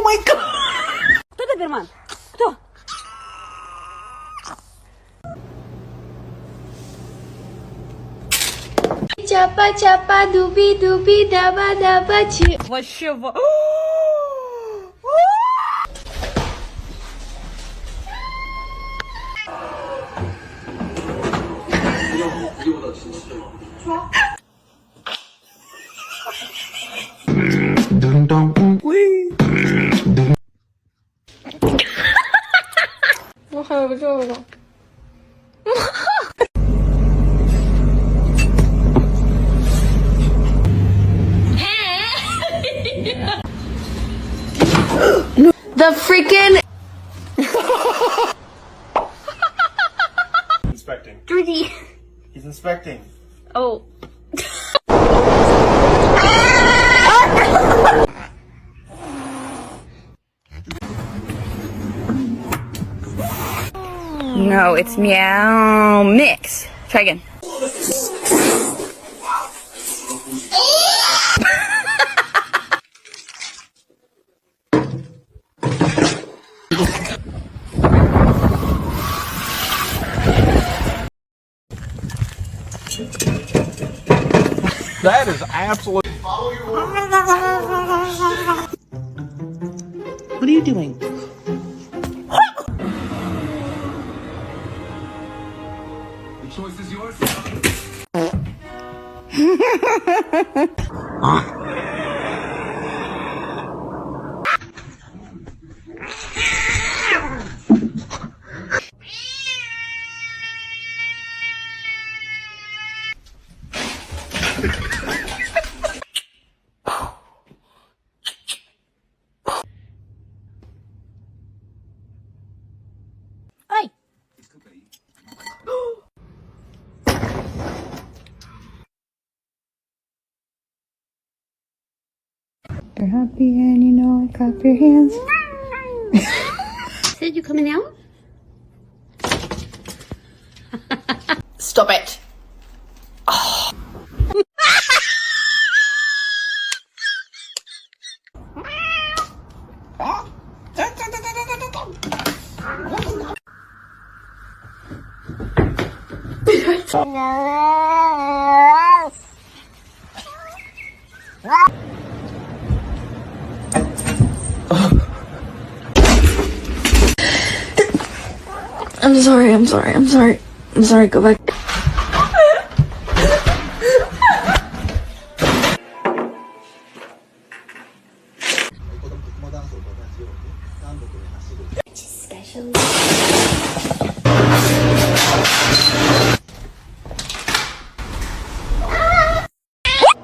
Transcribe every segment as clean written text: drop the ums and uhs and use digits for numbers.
my god! Кто доберман? Кто? Чапа-чапа, дуби-дуби, даба-даба-чи. Вообще我还有这个。 The freaking Inspecting. Dirty. He's inspecting. Oh. No, it's meow mix. Try again. That is absolute. What are you doing? The choice is yours. Ay. You're happy and you know it, clap your hands. Said you coming out? Stop it. I'm sorry, go back.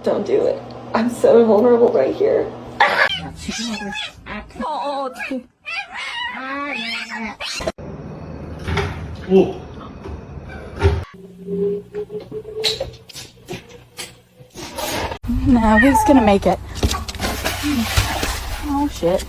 Don't do it. I'm so vulnerable right here. Whoa. No, he's gonna make it. Oh shit.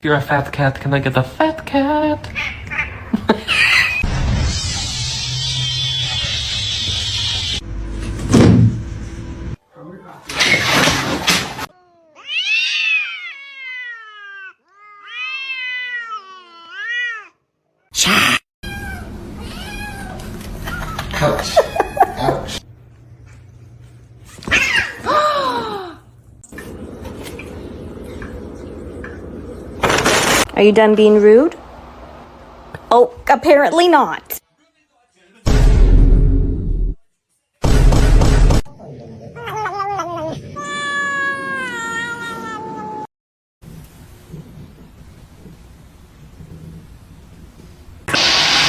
You're a fat cat, can I get a fat cat? Ouch. Ouch. Are you done being rude? Oh, apparently not.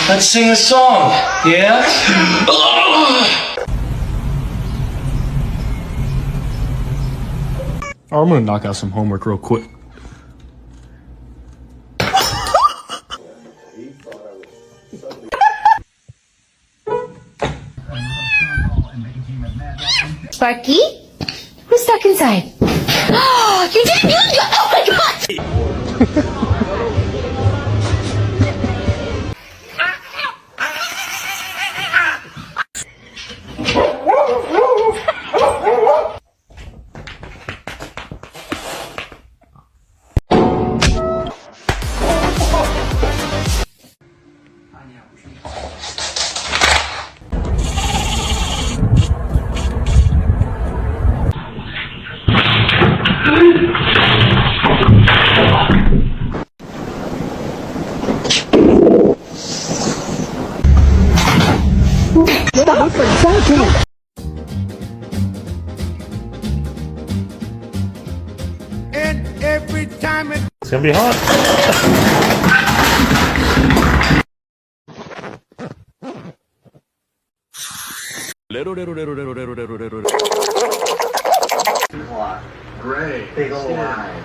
Let's sing a song, yeah? I'm gonna knock out some homework real quick. Sparky? Who's stuck inside? You didn't use your. Oh my god! It's gonna be hot. Great. Big ol' eyes.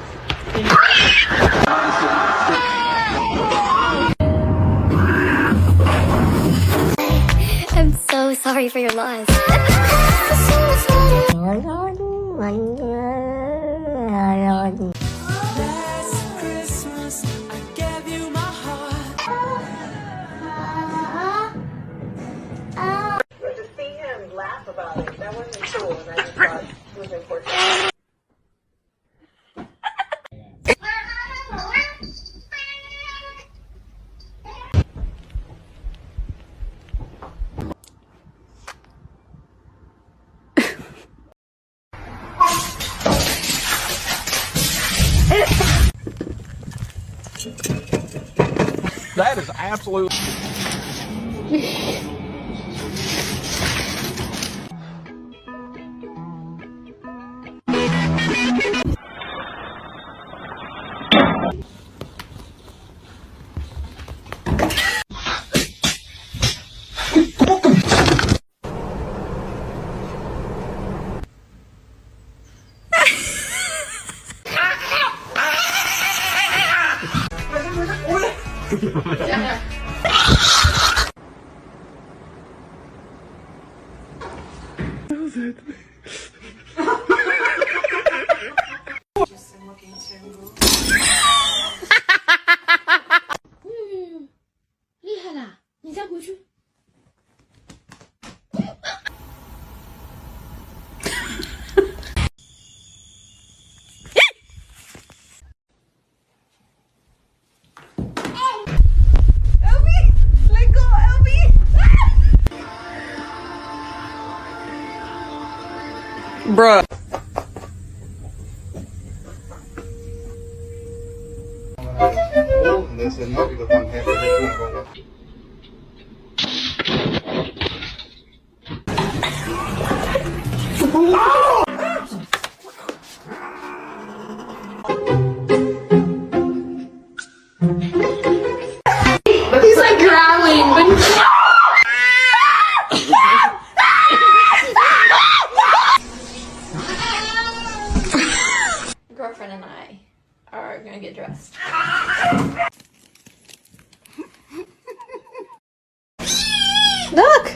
I'm so sorry for your loss. But to see him laugh about it, that wasn't cool, and I just thought it was important. That is absolute. Bruh. He's like growling, but. Girlfriend and I are gonna get dressed. Look!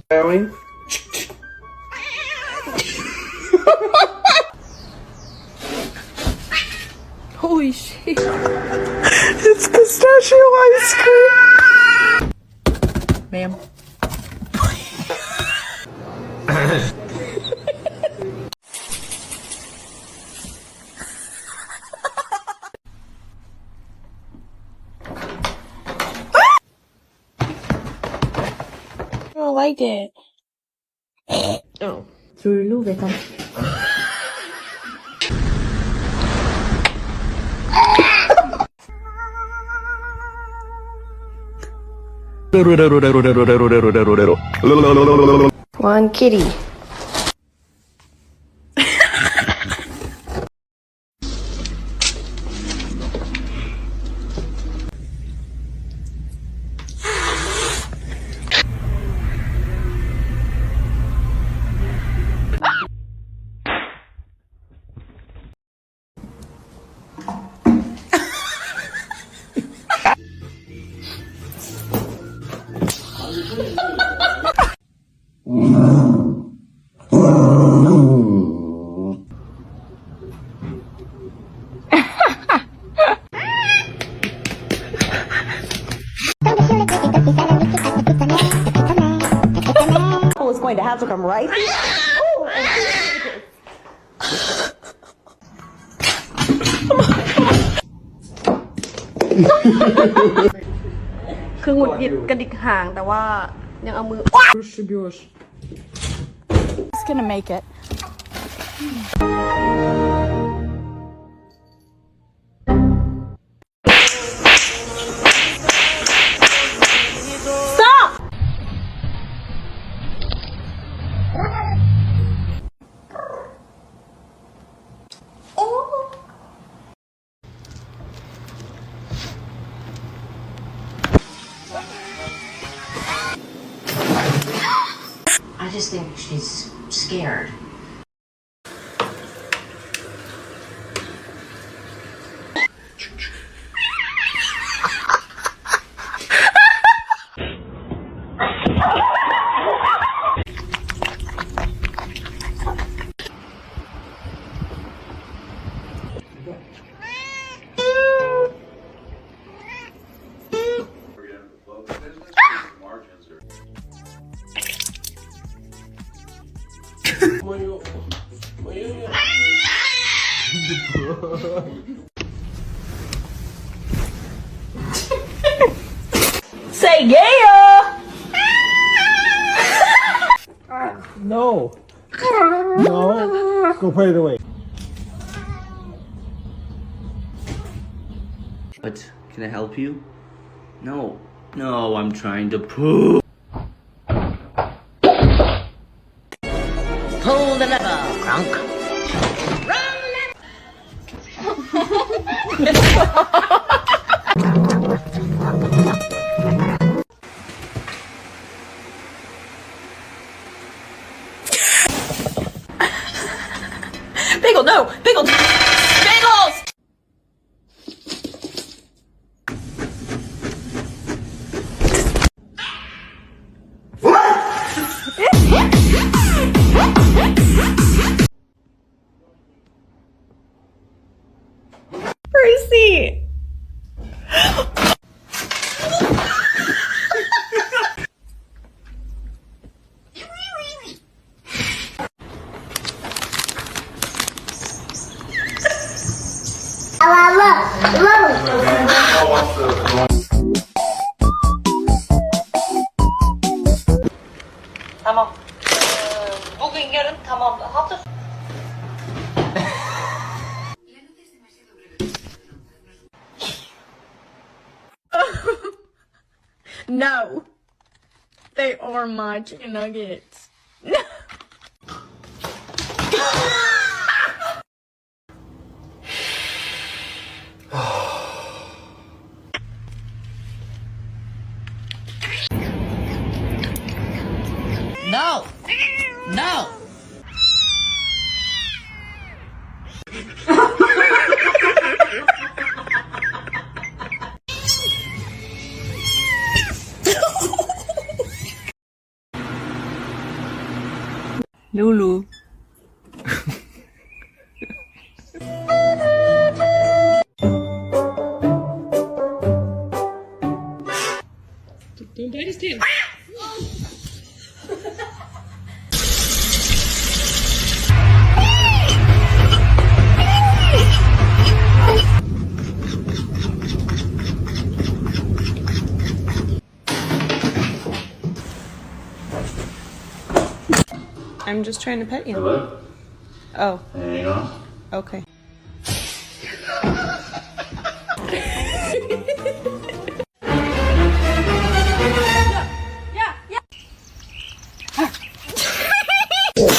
Going. Holy shit. It's pistachio ice cream. Ma'am. I don't like it. Oh. 둘로 외감. One kitty. is going to have to come right here. Oh, and คือหงุดหงิดกระดิกหางแต่ว่ายังเอามือ It's gonna make it. I just think she's scared. say yeah. No. No. Go put it away. What? Can I help you? No. No, I'm trying to poo. Pull the lever, Crunk. Bagel, no! Bagel! Bagels! Percy! Tamam. Bugün yarın tamam. Hafta No. They are my chicken nuggets. No. No! No! Lulu. Don't bite his tail. I'm just trying to pet you. Hello? Oh, Hang on. okay.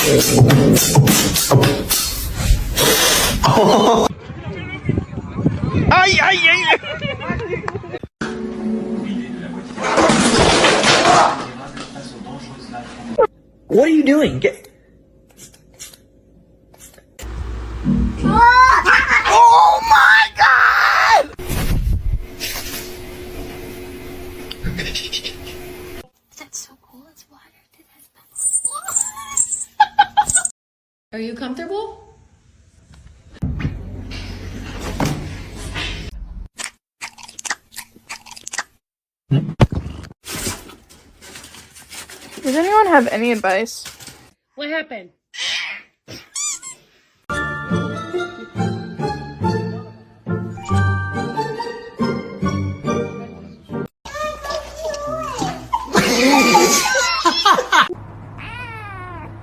What are you doing? Get. Oh my god! That's so cool. It's water. Are you comfortable? Does anyone have any advice? What happened?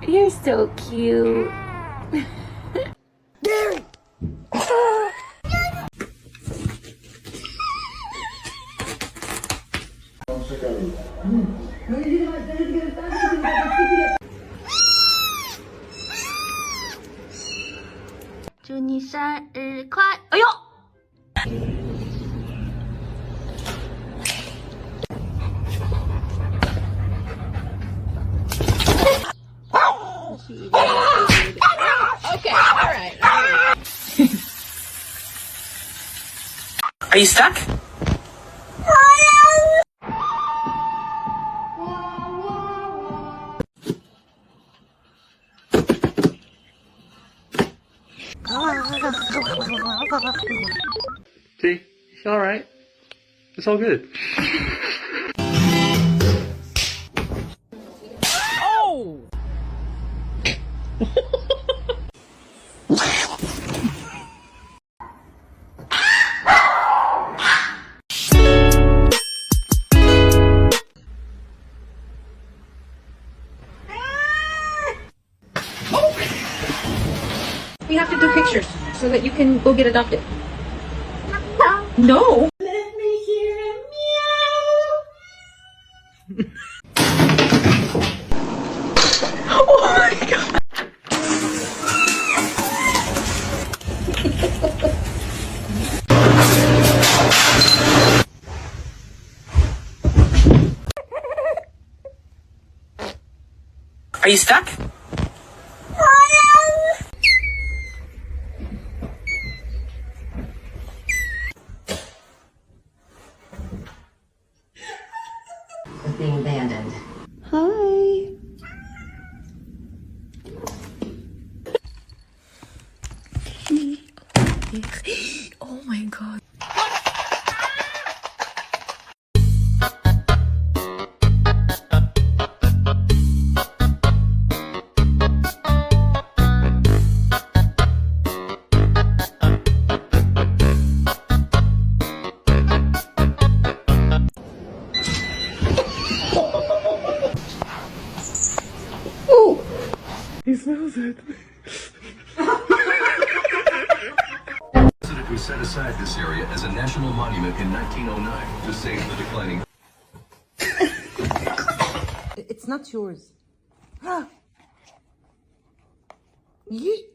You're so cute.祝你生日快！哎呦！Okay, all right. Are you stuck? See? It's alright. It's all good. We have to do pictures so that you can go get adopted. No. Let me hear a meow. Oh my god. Are you stuck? Being abandoned. Hi. Oh my god. He smells it. Who set aside this area as a national monument in 1909 to save the declining. It's not yours. Yeet.